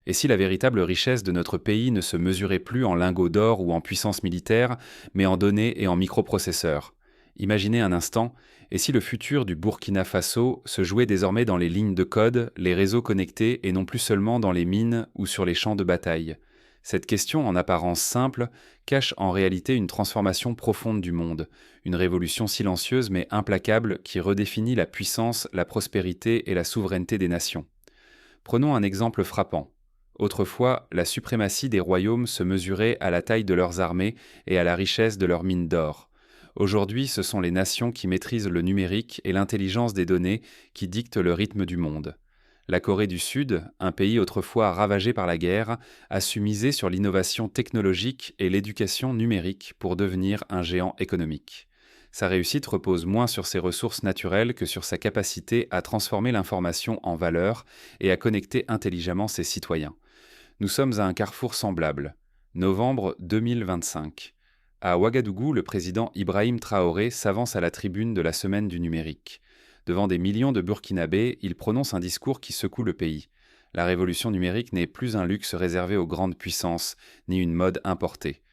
Et si la véritable richesse de notre pays ne se mesurait plus en lingots d'or ou en puissance militaire, mais en données et en microprocesseurs? Imaginez un instant, et si le futur du Burkina Faso se jouait désormais dans les lignes de code, les réseaux connectés et non plus seulement dans les mines ou sur les champs de bataille? Cette question, en apparence simple, cache en réalité une transformation profonde du monde, une révolution silencieuse mais implacable qui redéfinit la puissance, la prospérité et la souveraineté des nations. Prenons un exemple frappant. Autrefois, la suprématie des royaumes se mesurait à la taille de leurs armées et à la richesse de leurs mines d'or. Aujourd'hui, ce sont les nations qui maîtrisent le numérique et l'intelligence des données qui dictent le rythme du monde. La Corée du Sud, un pays autrefois ravagé par la guerre, a su miser sur l'innovation technologique et l'éducation numérique pour devenir un géant économique. Sa réussite repose moins sur ses ressources naturelles que sur sa capacité à transformer l'information en valeur et à connecter intelligemment ses citoyens. Nous sommes à un carrefour semblable. Novembre 2025. À Ouagadougou, le président Ibrahim Traoré s'avance à la tribune de la Semaine du numérique. Devant des millions de Burkinabés, il prononce un discours qui secoue le pays. La révolution numérique n'est plus un luxe réservé aux grandes puissances, ni une mode importée.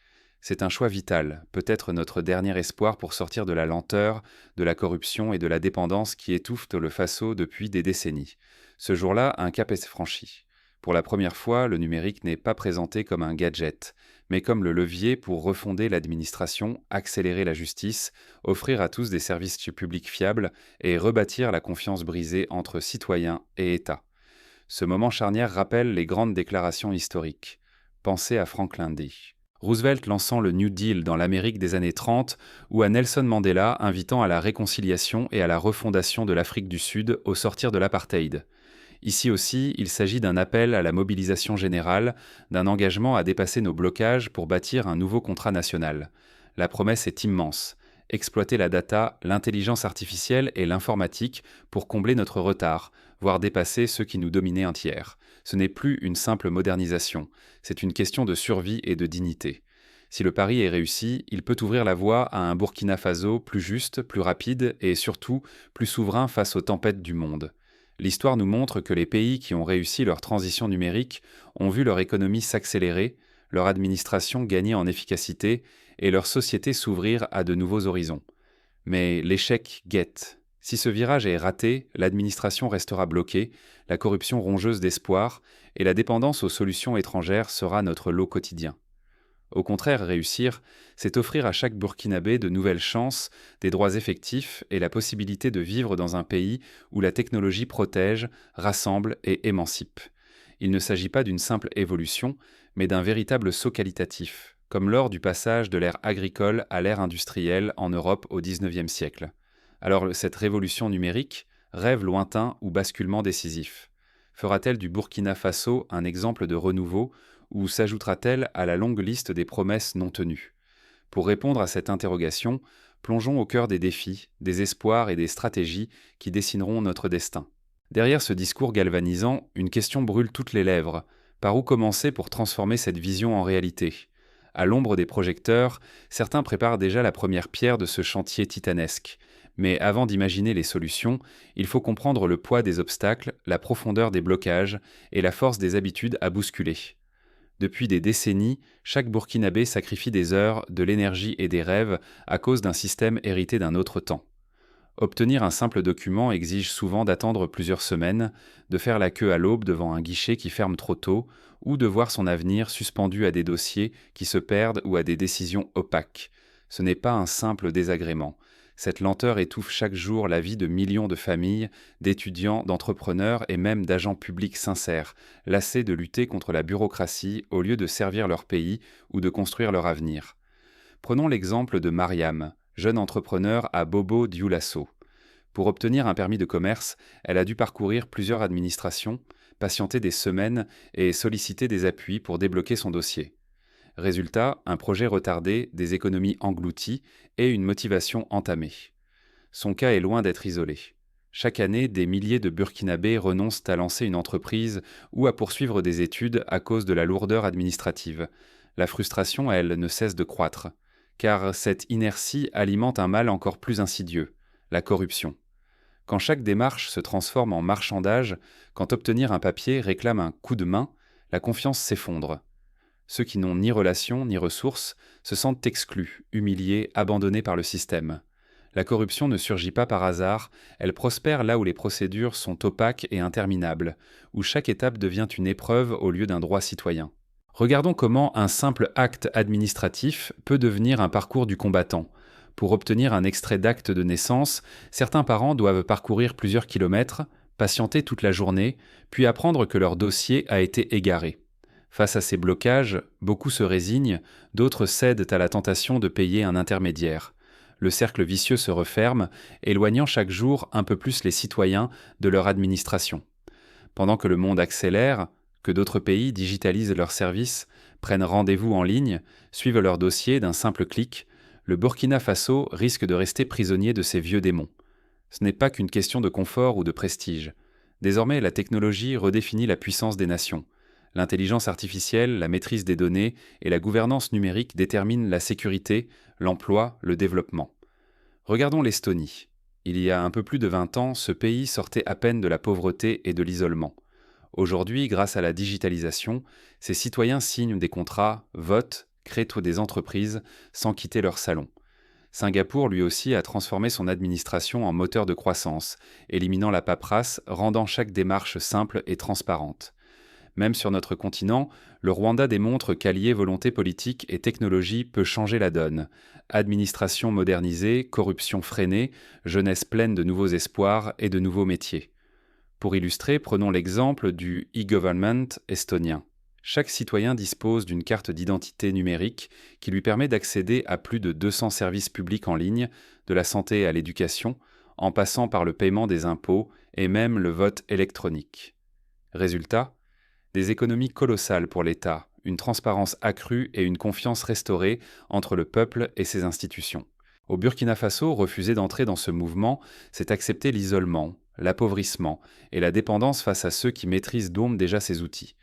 C'est un choix vital, peut-être notre dernier espoir pour sortir de la lenteur, de la corruption et de la dépendance qui étouffent le Faso depuis des décennies. Ce jour-là, un cap est franchi. Pour la première fois, le numérique n'est pas présenté comme un gadget, mais comme le levier pour refonder l'administration, accélérer la justice, offrir à tous des services publics fiables et rebâtir la confiance brisée entre citoyens et État. Ce moment charnière rappelle les grandes déclarations historiques. Pensez à Franklin D. Roosevelt lançant le New Deal dans l'Amérique des années 30 ou à Nelson Mandela invitant à la réconciliation et à la refondation de l'Afrique du Sud au sortir de l'apartheid. Ici aussi, il s'agit d'un appel à la mobilisation générale, d'un engagement à dépasser nos blocages pour bâtir un nouveau contrat national. La promesse est immense. Exploiter la data, l'intelligence artificielle et l'informatique pour combler notre retard, voire dépasser ceux qui nous dominaient un tiers. Ce n'est plus une simple modernisation, c'est une question de survie et de dignité. Si le pari est réussi, il peut ouvrir la voie à un Burkina Faso plus juste, plus rapide et surtout plus souverain face aux tempêtes du monde. L'histoire nous montre que les pays qui ont réussi leur transition numérique ont vu leur économie s'accélérer, leur administration gagner en efficacité et leur société s'ouvrir à de nouveaux horizons. Mais l'échec guette. Si ce virage est raté, l'administration restera bloquée, la corruption rongeuse d'espoir et la dépendance aux solutions étrangères sera notre lot quotidien. Au contraire, réussir, c'est offrir à chaque Burkinabé de nouvelles chances, des droits effectifs et la possibilité de vivre dans un pays où la technologie protège, rassemble et émancipe. Il ne s'agit pas d'une simple évolution, mais d'un véritable saut qualitatif, comme lors du passage de l'ère agricole à l'ère industrielle en Europe au XIXe siècle. Alors cette révolution numérique, rêve lointain ou basculement décisif, fera-t-elle du Burkina Faso un exemple de renouveau ou s'ajoutera-t-elle à la longue liste des promesses non tenues? Pour répondre à cette interrogation, plongeons au cœur des défis, des espoirs et des stratégies qui dessineront notre destin. Derrière ce discours galvanisant, une question brûle toutes les lèvres. Par où commencer pour transformer cette vision en réalité? À l'ombre des projecteurs, certains préparent déjà la première pierre de ce chantier titanesque. Mais avant d'imaginer les solutions, il faut comprendre le poids des obstacles, la profondeur des blocages et la force des habitudes à bousculer. Depuis des décennies, chaque Burkinabé sacrifie des heures, de l'énergie et des rêves à cause d'un système hérité d'un autre temps. Obtenir un simple document exige souvent d'attendre plusieurs semaines, de faire la queue à l'aube devant un guichet qui ferme trop tôt, ou de voir son avenir suspendu à des dossiers qui se perdent ou à des décisions opaques. Ce n'est pas un simple désagrément. Cette lenteur étouffe chaque jour la vie de millions de familles, d'étudiants, d'entrepreneurs et même d'agents publics sincères, lassés de lutter contre la bureaucratie au lieu de servir leur pays ou de construire leur avenir. Prenons l'exemple de Mariam, jeune entrepreneur à Bobo Dioulasso. Pour obtenir un permis de commerce, elle a dû parcourir plusieurs administrations, patienter des semaines et solliciter des appuis pour débloquer son dossier. Résultat, un projet retardé, des économies englouties et une motivation entamée. Son cas est loin d'être isolé. Chaque année, des milliers de Burkinabés renoncent à lancer une entreprise ou à poursuivre des études à cause de la lourdeur administrative. La frustration, elle, ne cesse de croître, car cette inertie alimente un mal encore plus insidieux, la corruption. Quand chaque démarche se transforme en marchandage, quand obtenir un papier réclame un coup de main, La confiance s'effondre. Ceux qui n'ont ni relations ni ressources se sentent exclus, humiliés, abandonnés par le système. La corruption ne surgit pas par hasard, elle prospère là où les procédures sont opaques et interminables, où chaque étape devient une épreuve au lieu d'un droit citoyen. Regardons comment un simple acte administratif peut devenir un parcours du combattant. Pour obtenir un extrait d'acte de naissance, certains parents doivent parcourir plusieurs kilomètres, patienter toute la journée, puis apprendre que leur dossier a été égaré. Face à ces blocages, beaucoup se résignent, d'autres cèdent à la tentation de payer un intermédiaire. Le cercle vicieux se referme, éloignant chaque jour un peu plus les citoyens de leur administration. Pendant que le monde accélère, que d'autres pays digitalisent leurs services, prennent rendez-vous en ligne, suivent leurs dossiers d'un simple clic, le Burkina Faso risque de rester prisonnier de ses vieux démons. Ce n'est pas qu'une question de confort ou de prestige. Désormais, la technologie redéfinit la puissance des nations. L'intelligence artificielle, la maîtrise des données et la gouvernance numérique déterminent la sécurité, l'emploi, le développement. Regardons l'Estonie. Il y a un peu plus de 20 ans, ce pays sortait à peine de la pauvreté et de l'isolement. Aujourd'hui, grâce à la digitalisation, ses citoyens signent des contrats, votent, créent des entreprises sans quitter leur salon. Singapour, lui aussi, a transformé son administration en moteur de croissance, éliminant la paperasse, rendant chaque démarche simple et transparente. Même sur notre continent, le Rwanda démontre qu'allier volonté politique et technologie peut changer la donne. Administration modernisée, corruption freinée, jeunesse pleine de nouveaux espoirs et de nouveaux métiers. Pour illustrer, prenons l'exemple du e-government estonien. Chaque citoyen dispose d'une carte d'identité numérique qui lui permet d'accéder à plus de 200 services publics en ligne, de la santé à l'éducation, en passant par le paiement des impôts et même le vote électronique. Résultat, des économies colossales pour l'État, une transparence accrue et une confiance restaurée entre le peuple et ses institutions. Au Burkina Faso, refuser d'entrer dans ce mouvement, c'est accepter l'isolement, l'appauvrissement et la dépendance face à ceux qui maîtrisent déjà ces outils.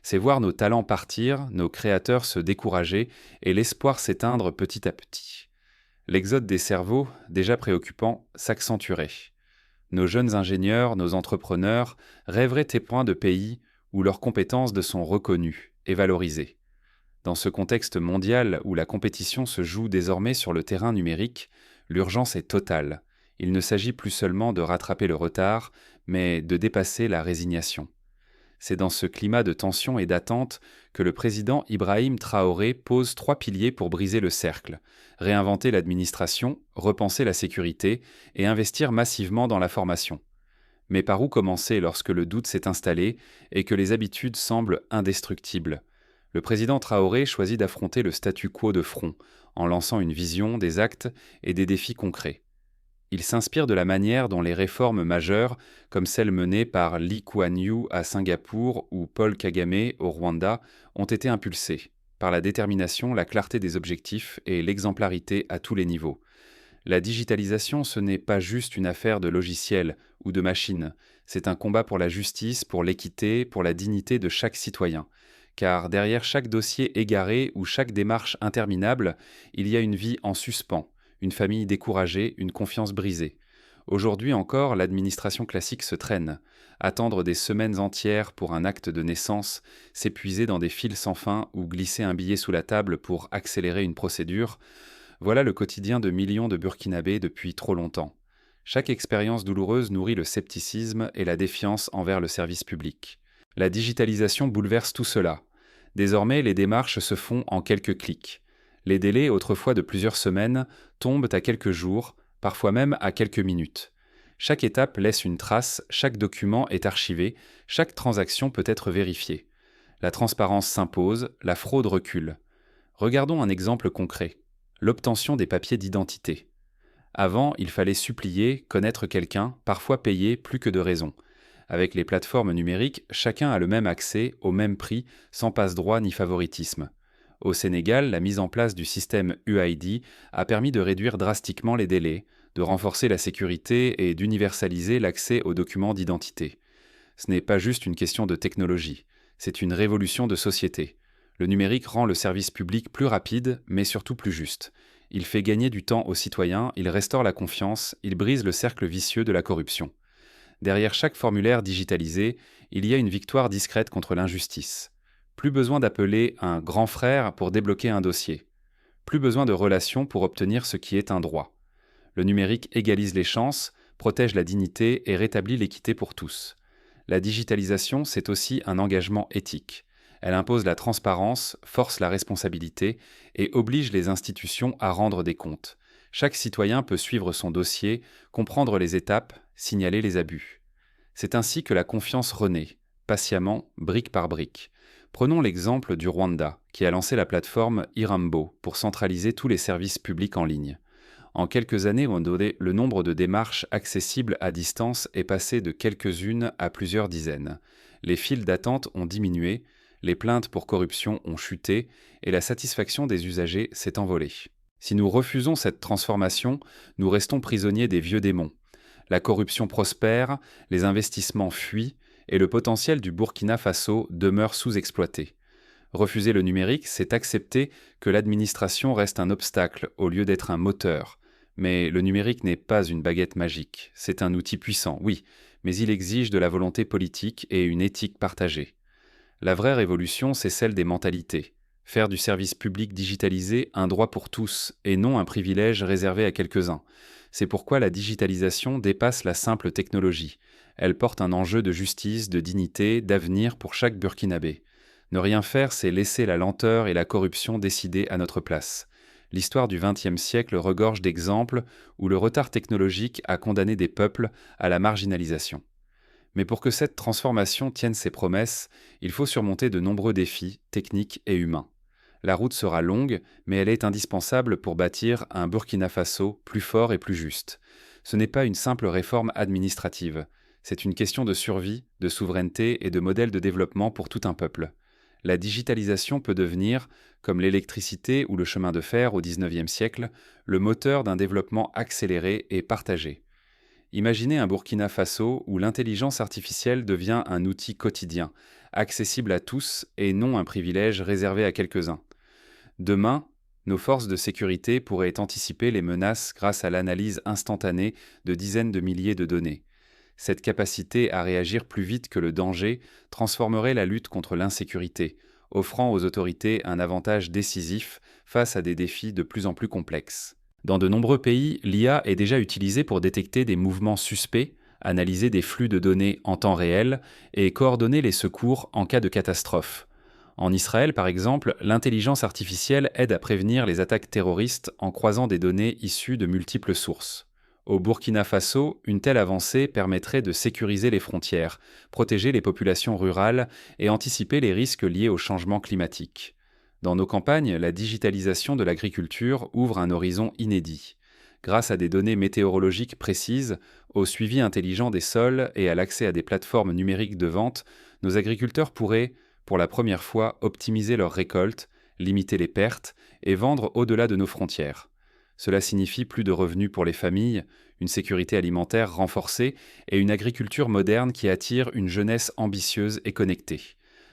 C'est voir nos talents partir, nos créateurs se décourager et l'espoir s'éteindre petit à petit. L'exode des cerveaux, déjà préoccupant, s'accentuerait. Nos jeunes ingénieurs, nos entrepreneurs rêveraient des points de pays où leurs compétences sont reconnues et valorisées. Dans ce contexte mondial où la compétition se joue désormais sur le terrain numérique, l'urgence est totale. Il ne s'agit plus seulement de rattraper le retard, mais de dépasser la résignation. C'est dans ce climat de tension et d'attente que le président Ibrahim Traoré pose 3 piliers pour briser le cercle: réinventer l'administration, repenser la sécurité et investir massivement dans la formation. Mais par où commencer lorsque le doute s'est installé et que les habitudes semblent indestructibles? Le président Traoré choisit d'affronter le statu quo de front, en lançant une vision, des actes et des défis concrets. Il s'inspire de la manière dont les réformes majeures, comme celles menées par Lee Kuan Yew à Singapour ou Paul Kagame au Rwanda, ont été impulsées, par la détermination, la clarté des objectifs et l'exemplarité à tous les niveaux. La digitalisation, ce n'est pas juste une affaire de logiciels ou de machines, c'est un combat pour la justice, pour l'équité, pour la dignité de chaque citoyen. Car derrière chaque dossier égaré ou chaque démarche interminable, il y a une vie en suspens, une famille découragée, une confiance brisée. Aujourd'hui encore, l'administration classique se traîne. Attendre des semaines entières pour un acte de naissance, s'épuiser dans des files sans fin ou glisser un billet sous la table pour accélérer une procédure, voilà le quotidien de millions de Burkinabés depuis trop longtemps. Chaque expérience douloureuse nourrit le scepticisme et la défiance envers le service public. La digitalisation bouleverse tout cela. Désormais, les démarches se font en quelques clics. Les délais, autrefois de plusieurs semaines, tombent à quelques jours, parfois même à quelques minutes. Chaque étape laisse une trace, chaque document est archivé, chaque transaction peut être vérifiée. La transparence s'impose, la fraude recule. Regardons un exemple concret: l'obtention des papiers d'identité. Avant, il fallait supplier, connaître quelqu'un, parfois payer plus que de raison. Avec les plateformes numériques, chacun a le même accès, au même prix, sans passe-droit ni favoritisme. Au Sénégal, la mise en place du système UID a permis de réduire drastiquement les délais, de renforcer la sécurité et d'universaliser l'accès aux documents d'identité. Ce n'est pas juste une question de technologie, c'est une révolution de société. Le numérique rend le service public plus rapide, mais surtout plus juste. Il fait gagner du temps aux citoyens, il restaure la confiance, il brise le cercle vicieux de la corruption. Derrière chaque formulaire digitalisé, il y a une victoire discrète contre l'injustice. Plus besoin d'appeler un grand frère pour débloquer un dossier. Plus besoin de relations pour obtenir ce qui est un droit. Le numérique égalise les chances, protège la dignité et rétablit l'équité pour tous. La digitalisation, c'est aussi un engagement éthique. Elle impose la transparence, force la responsabilité et oblige les institutions à rendre des comptes. Chaque citoyen peut suivre son dossier, comprendre les étapes, signaler les abus. C'est ainsi que la confiance renaît, patiemment, brique par brique. Prenons l'exemple du Rwanda, qui a lancé la plateforme Irambo pour centraliser tous les services publics en ligne. En quelques années, le nombre de démarches accessibles à distance est passé de quelques-unes à plusieurs dizaines. Les files d'attente ont diminué, les plaintes pour corruption ont chuté et la satisfaction des usagers s'est envolée. Si nous refusons cette transformation, nous restons prisonniers des vieux démons. La corruption prospère, les investissements fuient et le potentiel du Burkina Faso demeure sous-exploité. Refuser le numérique, c'est accepter que l'administration reste un obstacle au lieu d'être un moteur. Mais le numérique n'est pas une baguette magique, c'est un outil puissant, oui, mais il exige de la volonté politique et une éthique partagée. La vraie révolution, c'est celle des mentalités. Faire du service public digitalisé un droit pour tous, et non un privilège réservé à quelques-uns. C'est pourquoi la digitalisation dépasse la simple technologie. Elle porte un enjeu de justice, de dignité, d'avenir pour chaque Burkinabé. Ne rien faire, c'est laisser la lenteur et la corruption décider à notre place. L'histoire du XXe siècle regorge d'exemples où le retard technologique a condamné des peuples à la marginalisation. Mais pour que cette transformation tienne ses promesses, il faut surmonter de nombreux défis techniques et humains. La route sera longue, mais elle est indispensable pour bâtir un Burkina Faso plus fort et plus juste. Ce n'est pas une simple réforme administrative, c'est une question de survie, de souveraineté et de modèle de développement pour tout un peuple. La digitalisation peut devenir, comme l'électricité ou le chemin de fer au XIXe siècle, le moteur d'un développement accéléré et partagé. Imaginez un Burkina Faso où l'intelligence artificielle devient un outil quotidien, accessible à tous et non un privilège réservé à quelques-uns. Demain, nos forces de sécurité pourraient anticiper les menaces grâce à l'analyse instantanée de dizaines de milliers de données. Cette capacité à réagir plus vite que le danger transformerait la lutte contre l'insécurité, offrant aux autorités un avantage décisif face à des défis de plus en plus complexes. Dans de nombreux pays, l'IA est déjà utilisée pour détecter des mouvements suspects, analyser des flux de données en temps réel et coordonner les secours en cas de catastrophe. En Israël, par exemple, l'intelligence artificielle aide à prévenir les attaques terroristes en croisant des données issues de multiples sources. Au Burkina Faso, une telle avancée permettrait de sécuriser les frontières, protéger les populations rurales et anticiper les risques liés au changement climatique. Dans nos campagnes, la digitalisation de l'agriculture ouvre un horizon inédit. Grâce à des données météorologiques précises, au suivi intelligent des sols et à l'accès à des plateformes numériques de vente, nos agriculteurs pourraient, pour la première fois, optimiser leurs récoltes, limiter les pertes et vendre au-delà de nos frontières. Cela signifie plus de revenus pour les familles, une sécurité alimentaire renforcée et une agriculture moderne qui attire une jeunesse ambitieuse et connectée.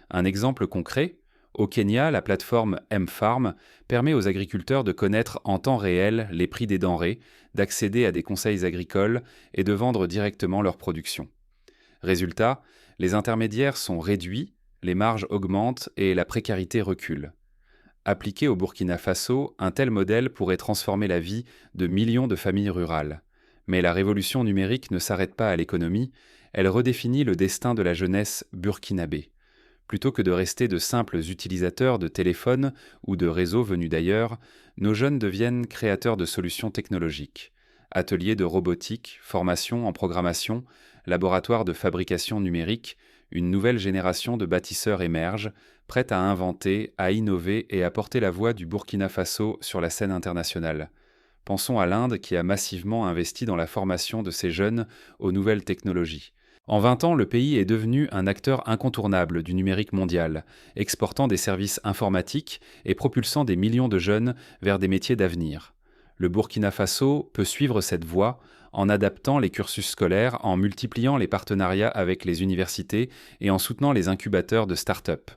Un exemple concret, au Kenya, la plateforme M-Farm permet aux agriculteurs de connaître en temps réel les prix des denrées, d'accéder à des conseils agricoles et de vendre directement leur production. Résultat, les intermédiaires sont réduits, les marges augmentent et la précarité recule. Appliqué au Burkina Faso, un tel modèle pourrait transformer la vie de millions de familles rurales. Mais la révolution numérique ne s'arrête pas à l'économie, elle redéfinit le destin de la jeunesse burkinabé. Plutôt que de rester de simples utilisateurs de téléphones ou de réseaux venus d'ailleurs, nos jeunes deviennent créateurs de solutions technologiques. Ateliers de robotique, formation en programmation, laboratoires de fabrication numérique, une nouvelle génération de bâtisseurs émerge, prête à inventer, à innover et à porter la voix du Burkina Faso sur la scène internationale. Pensons à l'Inde qui a massivement investi dans la formation de ses jeunes aux nouvelles technologies. En 20 ans, le pays est devenu un acteur incontournable du numérique mondial, exportant des services informatiques et propulsant des millions de jeunes vers des métiers d'avenir. Le Burkina Faso peut suivre cette voie en adaptant les cursus scolaires, en multipliant les partenariats avec les universités et en soutenant les incubateurs de start-up.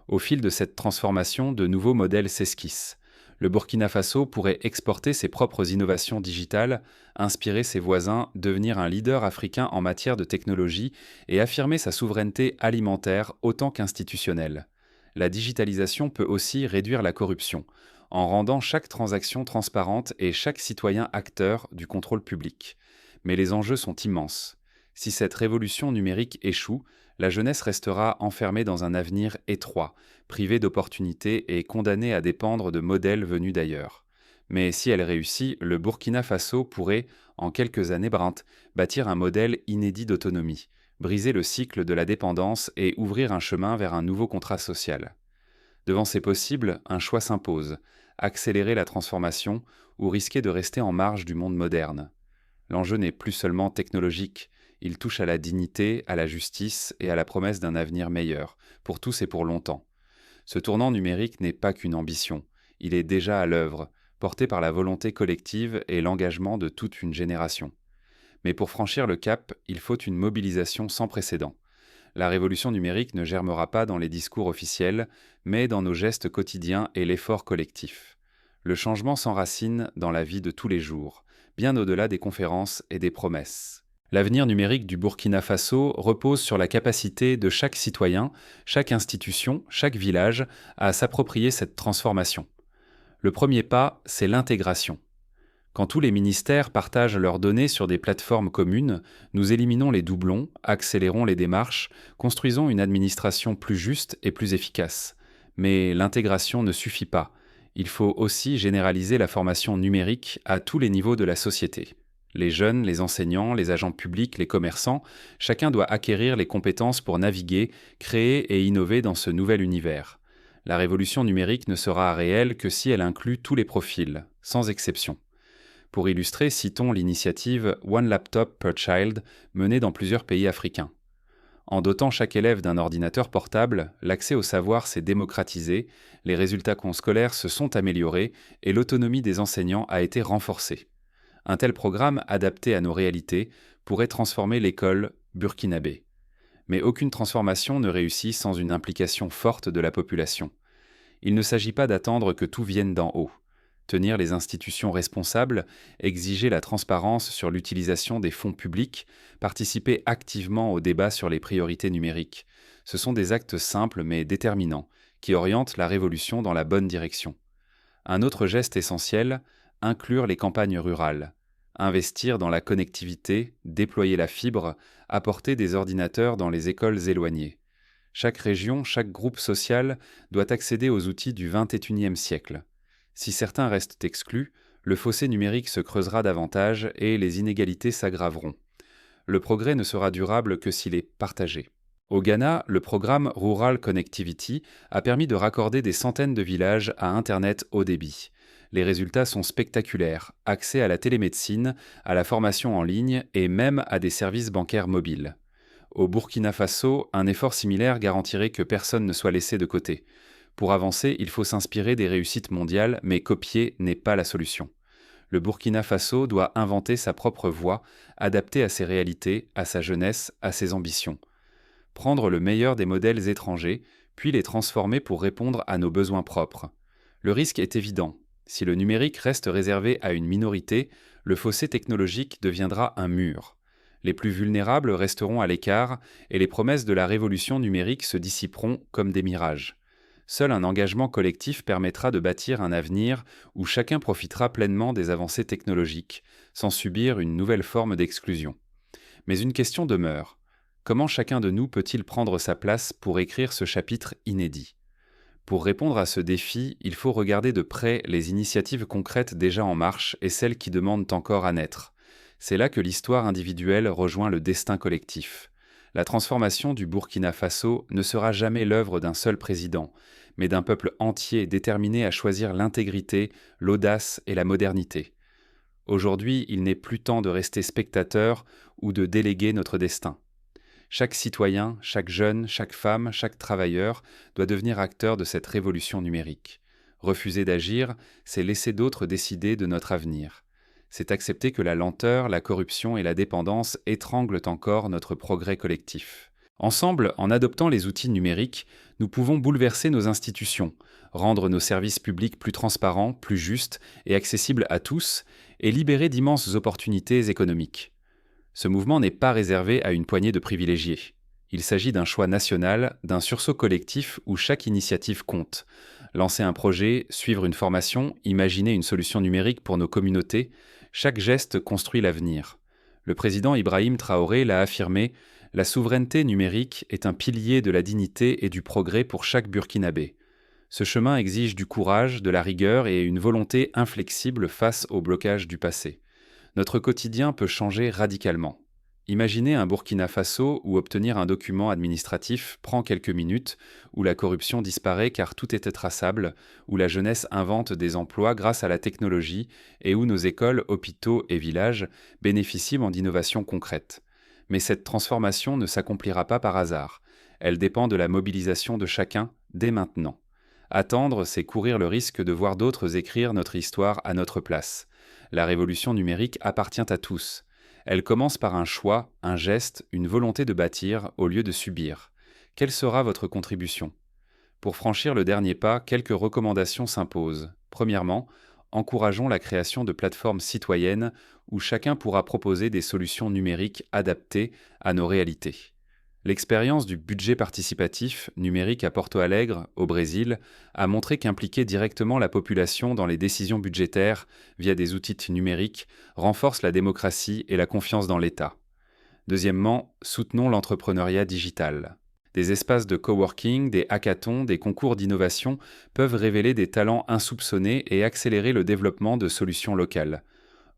Au fil de cette transformation, de nouveaux modèles s'esquissent. Le Burkina Faso pourrait exporter ses propres innovations digitales, inspirer ses voisins, devenir un leader africain en matière de technologie et affirmer sa souveraineté alimentaire autant qu'institutionnelle. La digitalisation peut aussi réduire la corruption, en rendant chaque transaction transparente et chaque citoyen acteur du contrôle public. Mais les enjeux sont immenses. Si cette révolution numérique échoue, la jeunesse restera enfermée dans un avenir étroit, privée d'opportunités et condamnée à dépendre de modèles venus d'ailleurs. Mais si elle réussit, le Burkina Faso pourrait, en quelques années bâtir un modèle inédit d'autonomie, briser le cycle de la dépendance et ouvrir un chemin vers un nouveau contrat social. Devant ces possibles, un choix s'impose: accélérer la transformation ou risquer de rester en marge du monde moderne. L'enjeu n'est plus seulement technologique, il touche à la dignité, à la justice et à la promesse d'un avenir meilleur, pour tous et pour longtemps. Ce tournant numérique n'est pas qu'une ambition, il est déjà à l'œuvre, porté par la volonté collective et l'engagement de toute une génération. Mais pour franchir le cap, il faut une mobilisation sans précédent. La révolution numérique ne germera pas dans les discours officiels, mais dans nos gestes quotidiens et l'effort collectif. Le changement s'enracine dans la vie de tous les jours, bien au-delà des conférences et des promesses. L'avenir numérique du Burkina Faso repose sur la capacité de chaque citoyen, chaque institution, chaque village à s'approprier cette transformation. Le premier pas, c'est l'intégration. Quand tous les ministères partagent leurs données sur des plateformes communes, nous éliminons les doublons, accélérons les démarches, construisons une administration plus juste et plus efficace. Mais l'intégration ne suffit pas. Il faut aussi généraliser la formation numérique à tous les niveaux de la société. Les jeunes, les enseignants, les agents publics, les commerçants, chacun doit acquérir les compétences pour naviguer, créer et innover dans ce nouvel univers. La révolution numérique ne sera réelle que si elle inclut tous les profils, sans exception. Pour illustrer, citons l'initiative One Laptop per Child menée dans plusieurs pays africains. En dotant chaque élève d'un ordinateur portable, l'accès au savoir s'est démocratisé, les résultats scolaires se sont améliorés et l'autonomie des enseignants a été renforcée. Un tel programme, adapté à nos réalités, pourrait transformer l'école burkinabé. Mais aucune transformation ne réussit sans une implication forte de la population. Il ne s'agit pas d'attendre que tout vienne d'en haut. Tenir les institutions responsables, exiger la transparence sur l'utilisation des fonds publics, participer activement au débat sur les priorités numériques. Ce sont des actes simples mais déterminants, qui orientent la révolution dans la bonne direction. Un autre geste essentiel, inclure les campagnes rurales. Investir dans la connectivité, déployer la fibre, apporter des ordinateurs dans les écoles éloignées. Chaque région, chaque groupe social doit accéder aux outils du XXIe siècle. Si certains restent exclus, le fossé numérique se creusera davantage et les inégalités s'aggraveront. Le progrès ne sera durable que s'il est partagé. Au Ghana, le programme Rural Connectivity a permis de raccorder des centaines de villages à Internet haut débit. Les résultats sont spectaculaires: accès à la télémédecine, à la formation en ligne et même à des services bancaires mobiles. Au Burkina Faso, un effort similaire garantirait que personne ne soit laissé de côté. Pour avancer, il faut s'inspirer des réussites mondiales, mais copier n'est pas la solution. Le Burkina Faso doit inventer sa propre voie, adaptée à ses réalités, à sa jeunesse, à ses ambitions. Prendre le meilleur des modèles étrangers, puis les transformer pour répondre à nos besoins propres. Le risque est évident. Si le numérique reste réservé à une minorité, le fossé technologique deviendra un mur. Les plus vulnérables resteront à l'écart et les promesses de la révolution numérique se dissiperont comme des mirages. Seul un engagement collectif permettra de bâtir un avenir où chacun profitera pleinement des avancées technologiques, sans subir une nouvelle forme d'exclusion. Mais une question demeure: comment chacun de nous peut-il prendre sa place pour écrire ce chapitre inédit? Pour répondre à ce défi, il faut regarder de près les initiatives concrètes déjà en marche et celles qui demandent encore à naître. C'est là que l'histoire individuelle rejoint le destin collectif. La transformation du Burkina Faso ne sera jamais l'œuvre d'un seul président, mais d'un peuple entier déterminé à choisir l'intégrité, l'audace et la modernité. Aujourd'hui, il n'est plus temps de rester spectateur ou de déléguer notre destin. Chaque citoyen, chaque jeune, chaque femme, chaque travailleur doit devenir acteur de cette révolution numérique. Refuser d'agir, c'est laisser d'autres décider de notre avenir. C'est accepter que la lenteur, la corruption et la dépendance étranglent encore notre progrès collectif. Ensemble, en adoptant les outils numériques, nous pouvons bouleverser nos institutions, rendre nos services publics plus transparents, plus justes et accessibles à tous, et libérer d'immenses opportunités économiques. Ce mouvement n'est pas réservé à une poignée de privilégiés. Il s'agit d'un choix national, d'un sursaut collectif où chaque initiative compte. Lancer un projet, suivre une formation, imaginer une solution numérique pour nos communautés, chaque geste construit l'avenir. Le président Ibrahim Traoré l'a affirmé, la souveraineté numérique est un pilier de la dignité et du progrès pour chaque Burkinabé. Ce chemin exige du courage, de la rigueur et une volonté inflexible face au blocage du passé. Notre quotidien peut changer radicalement. Imaginez un Burkina Faso où obtenir un document administratif prend quelques minutes, où la corruption disparaît car tout était traçable, où la jeunesse invente des emplois grâce à la technologie et où nos écoles, hôpitaux et villages bénéficient d'innovations concrètes. Mais cette transformation ne s'accomplira pas par hasard. Elle dépend de la mobilisation de chacun dès maintenant. Attendre, c'est courir le risque de voir d'autres écrire notre histoire à notre place. La révolution numérique appartient à tous. Elle commence par un choix, un geste, une volonté de bâtir au lieu de subir. Quelle sera votre contribution ? Pour franchir le dernier pas, quelques recommandations s'imposent. Premièrement, encourageons la création de plateformes citoyennes où chacun pourra proposer des solutions numériques adaptées à nos réalités. L'expérience du budget participatif numérique à Porto Alegre, au Brésil, a montré qu'impliquer directement la population dans les décisions budgétaires via des outils numériques renforce la démocratie et la confiance dans l'État. Deuxièmement, soutenons l'entrepreneuriat digital. Des espaces de coworking, des hackathons, des concours d'innovation peuvent révéler des talents insoupçonnés et accélérer le développement de solutions locales.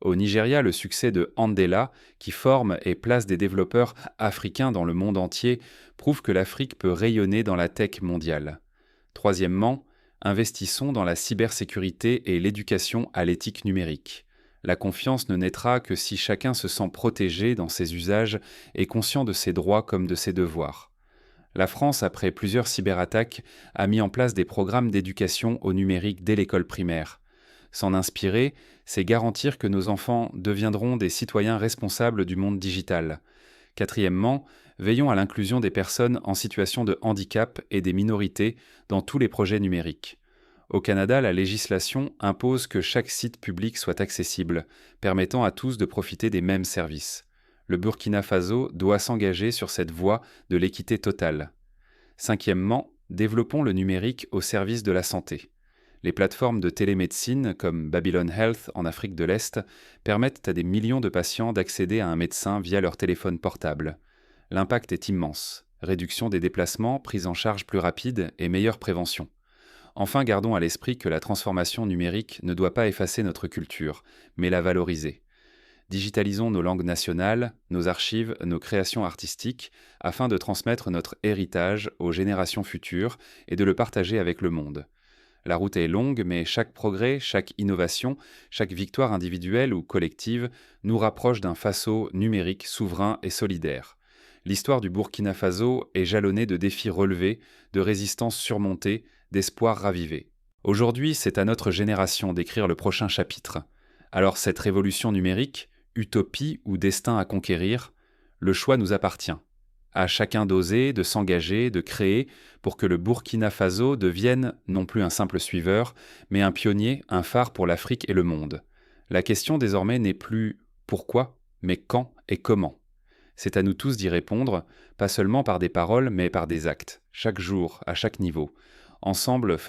Au Nigeria, le succès de Andela, qui forme et place des développeurs africains dans le monde entier, prouve que l'Afrique peut rayonner dans la tech mondiale. Troisièmement, investissons dans la cybersécurité et l'éducation à l'éthique numérique. La confiance ne naîtra que si chacun se sent protégé dans ses usages et conscient de ses droits comme de ses devoirs. La France, après plusieurs cyberattaques, a mis en place des programmes d'éducation au numérique dès l'école primaire. S'en inspirer, c'est garantir que nos enfants deviendront des citoyens responsables du monde digital. Quatrièmement, veillons à l'inclusion des personnes en situation de handicap et des minorités dans tous les projets numériques. Au Canada, la législation impose que chaque site public soit accessible, permettant à tous de profiter des mêmes services. Le Burkina Faso doit s'engager sur cette voie de l'équité totale. Cinquièmement, développons le numérique au service de la santé. Les plateformes de télémédecine, comme Babylon Health en Afrique de l'Est, permettent à des millions de patients d'accéder à un médecin via leur téléphone portable. L'impact est immense. Réduction des déplacements, prise en charge plus rapide et meilleure prévention. Enfin, gardons à l'esprit que la transformation numérique ne doit pas effacer notre culture, mais la valoriser. Digitalisons nos langues nationales, nos archives, nos créations artistiques, afin de transmettre notre héritage aux générations futures et de le partager avec le monde. La route est longue, mais chaque progrès, chaque innovation, chaque victoire individuelle ou collective nous rapproche d'un Faso numérique souverain et solidaire. L'histoire du Burkina Faso est jalonnée de défis relevés, de résistances surmontées, d'espoirs ravivés. Aujourd'hui, c'est à notre génération d'écrire le prochain chapitre. Alors cette révolution numérique, utopie ou destin à conquérir, le choix nous appartient. À chacun d'oser, de s'engager, de créer pour que le Burkina Faso devienne non plus un simple suiveur, mais un pionnier, un phare pour l'Afrique et le monde. La question désormais n'est plus pourquoi, mais quand et comment. C'est à nous tous d'y répondre, pas seulement par des paroles, mais par des actes, chaque jour, à chaque niveau. Ensemble,